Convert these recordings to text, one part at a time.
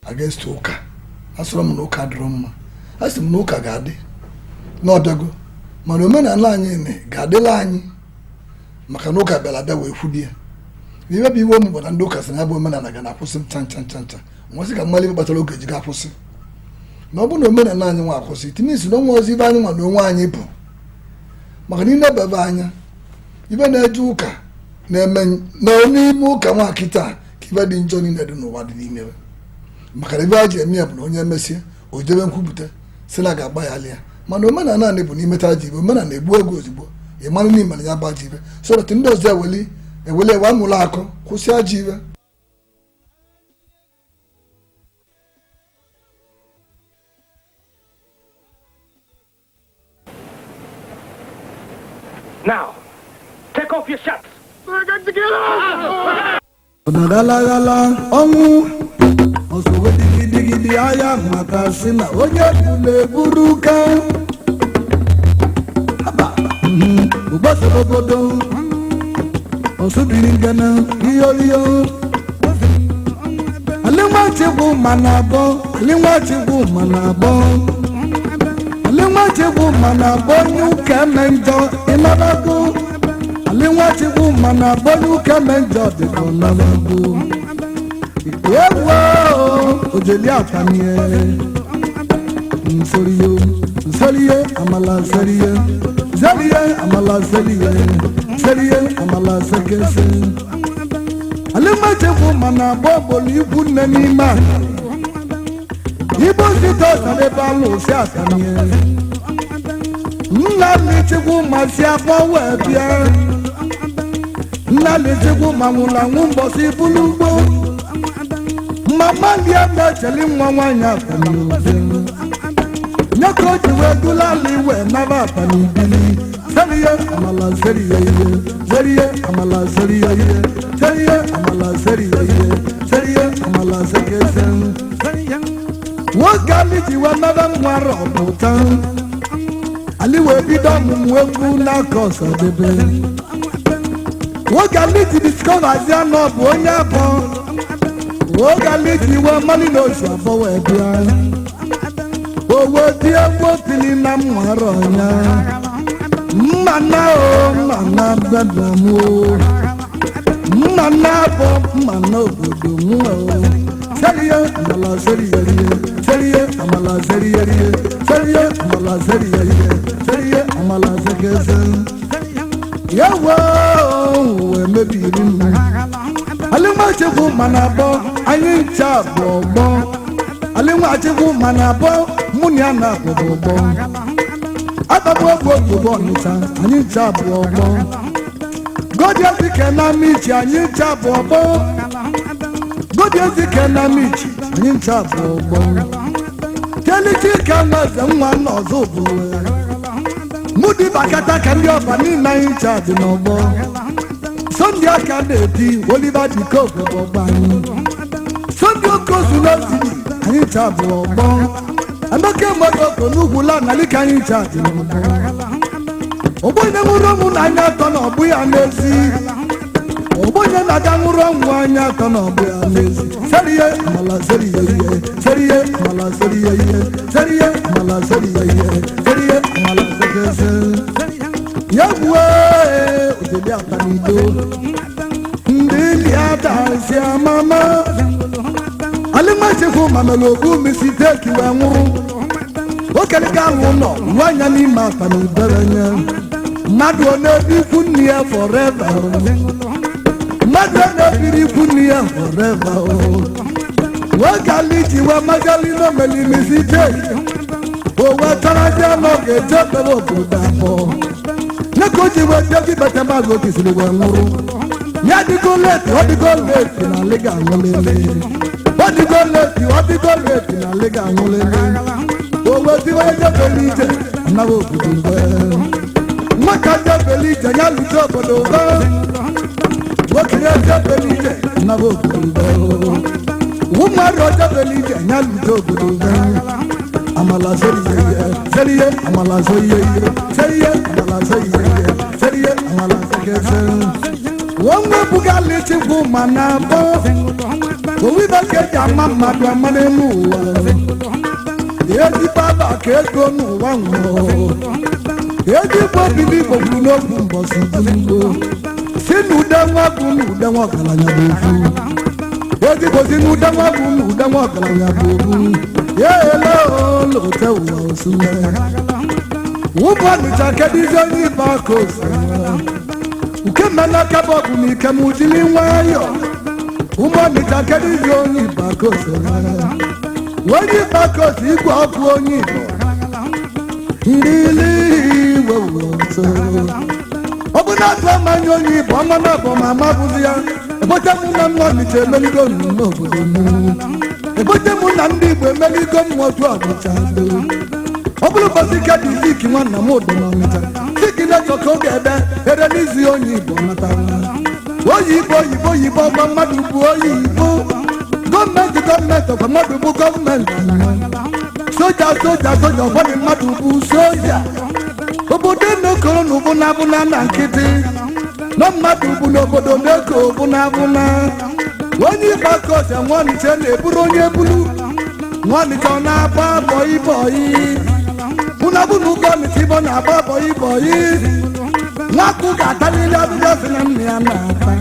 against ụka asọrọ m na ụka dịrọ mma asị m na ụka ga-adị n'ọbịago mana omenala anyị ga-adịla anyị maka na ụka bịara abịa wee kwubie iwe bụ iwe m bụ na ndị ụka sị na bụ omenala ga na-akwụsị ncha nwasị ka mmalị kpatara oge ji ga-akwụsị na ọ bụ na omenala anyị nwa akwụsị tinye isi na ọnwa ọzọ ibe anyị nwa na onwe anyị bụ maka na ịnebebe anya ibe na-eje ụka na-eme na n'ime ụka nwa kịta ka ibe dị njọ niile dị n'ụwa dị n'ime maka na ibe a ji eme ya bụ na onye emesie o jebe nkwupụta si na ga-agba ya alịa mana omenala anyị bụ n'imeta ji ibe omenala na-egbu ego ozugbo ị mara n'ime na ya gba ji ibe sọrọtụ ndị ọzọ eweli ewe amụrụ akụ kwụsị ajọ ibe. Now, take off your shirts. Gala ọnwụ ọsọwe digidi aya maka si na onye bule buruka ụgbọsọ obodo ọsụbiri ngana iyo alinwachigbu mana abụọ onye ụka eme njọ ịnarago alinwachigbu mana abụọ onye ụka eme njọ dịka ọnarago ewo ojeli atanie nsoriye amala seriye amala sekese alimachekwu mana abụọ bụrụ ikwu nne n'ime igbo site ọsadebe alụ si atanie nna lichekwu masị abụọ wee bịa nna lichekwu ma nwụrụ anwụ mbọsị bụrụ ugbo mama ndị ebe cheli nwa nwanyị afaniobi nyeka o ji wee dula ala iwe naba afanibili seriye amala seriye amala sekese nwoke ali ji wee naba nwa rọpụta ali wee bido ọmụmụ egwu n'aka ọsadebe nwoke ali ji diskọvazi anọ bụ onye abụọ oge aliji iwe mali na ozu abụọ wee bịa owe dị egwu otili na mmara ọnya mmana bedam mmana abụ mmana obodo m seriye amala sekese yawo wee mebiri nna alinwachekwu mana abụọ anyị ncha bụ ọgbọ alinwachekwu mana abụọ mụ na ya na-abụbụ ọgbọ atagbu obodo ọnịcha anyị ncha bụ ọgbọ godiezike na michi anyị ncha bụ ọgbọ godiezike na michi anyị ncha bụ ọgbọ kelichike nweze nwa n'ọzọ bụ mụ dịbakata ka ndị ọba niile anyị ncha dị n'ọgbọ Sunday aka na-eti Oliver de Coke ọgbọ anyị Sunday okozu n'osiri anyị chabụ ọgbọ Amaka mmadụ oko n'ugwu la nalika anyị chabụ ọgbọ onye nwụrụ ọnwụ na anya atọ na ọgbụ ya n'ezi ọgbọ onye na-aga nwụrụ ọnwụ anya atọ na ọgbụ ya n'ezi seriye amala seriye amala sekese ya gbuo ojeli atanido ndị liada si amama alimachekwu mamela ogbu misiteki wee nwụrụ okelika ahụ ụlọ ruo anya n'ime atanidorenye mmadụ ọ na-ebi ikwu nne ya foreva nwoke aliji wee magali n'omelimiziteki owe taraja n'oge jebere obodo abụọ Neko ji wee bịa bete mago kisiri wee nwụrụ ya dịgo leti na liga anwụlele na liga anwụlele owe diwe jebele ije anaghị obodo mgbe nwaka jebele ije ya lụta obodo ụba nwoke ya jebele ije anaghị obodo mgbe ụmụarụ jebele ije ya lụta obodo ụba amala seriye amala sekese Wonwe bugali Chukwuma na bo Owiba keja mama dwa manenu Edi baba kego nu wango Edi bobi bobu no bumbo sudungo Sinu dangwa bunu dangwa kalanya bobu Edi bo sinu dangwa bunu dangwa kalanya bobu Yelo lo tewa osume Uba ni chakedi zoni bakosa Ukemana kabobu ni kemujili wayo Uba ni chakedi zoni bakosa Wani bakosa igwa ku onyibo Ndili wewoso Obuna twa manyonyi bo mana bo mama buzia Ebote muna mwani chemeligo nunobodo mu Ebote muna ndibo emeligo mwotu abuchado Obulu basika diziki mwana modo mamita Siki na choko gebe Erenizi onyibo natana Oyibo mamadu bu oyibo Government of Madubu government Soja Fani Madubu soja Obodo noko no buna na nkiti No Madubu no bodo neko buna Wani bakos ya mwani chene buru nye bulu Mwani chona ba boy Buna goni tibo na ba boy Naku katani ya biya sinamni anata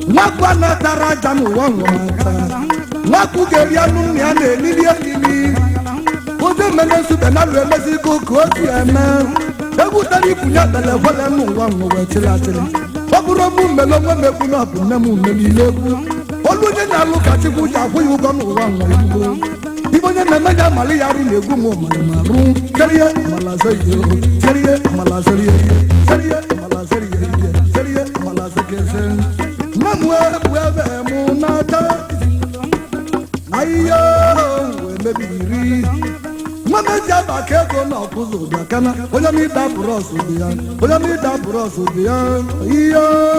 Naku anatara jamu wangu mata Naku geria nuni ane nili Ozoemena Nsugbe na lwe Mexico kosi eme Ebu tari punya telefone mu wangu wechila Waburo mu melo mebu na bunne mu melilebu Olunye na luka chiku jafu yugo mu wangu yugo Ibonye memeja mali yaru negu mu maru Seriye malaseyo Seriye malaseyo Seriye malasekese Mamwe webe mu nata Ayo wemebiri Mama jaba kego na kuzo bakana Oya mi da burosu biya Iyo